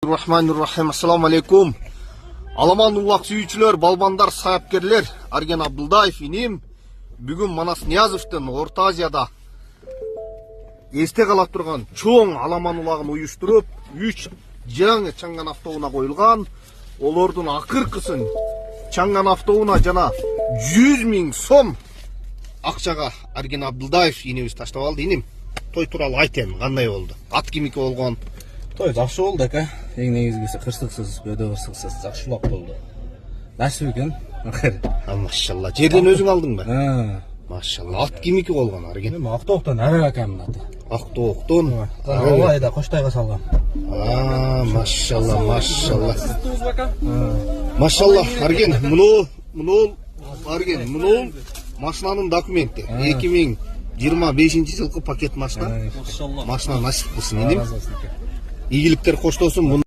Bismillahirrahmanirrahim. Assalamu alaikum. Аламан улақ сүйүүчүлөр, балбандар, саяпкерлер, Арген Абдулдаев иним. Бүгүн Манас Ниязовдун Орто Азияда эсте кала турган чоң аламан улагын уюштуруп, 3 жаңы чаңган автоуна коюлган. Олордун акыркысын чаңган автоуна жана 100 000 сом акчага Арген Абдулдаев инебиз таштап алды. Иним, той тууралуу айтем, кандай болду? Ат кимики болгон? Той жакшы болду ака. Эң негизгиси кырсыксыз, өдө кырсыксыз, жакшы улак болду. Насип экен. Машалла. Жерден өзүң алдыңбы? Машалла. Ат кимики болгон Арген? Мен Актооктон Арак акамдын аты. Актооктон. Алайда Коштайга салгам. Машалла, машалла. Машалла, Арген, муну Арген, муну машинанын документи. 2025 жылкы пакет машина. Машина насип кылсын, инем. Ийгиликтер коштосун.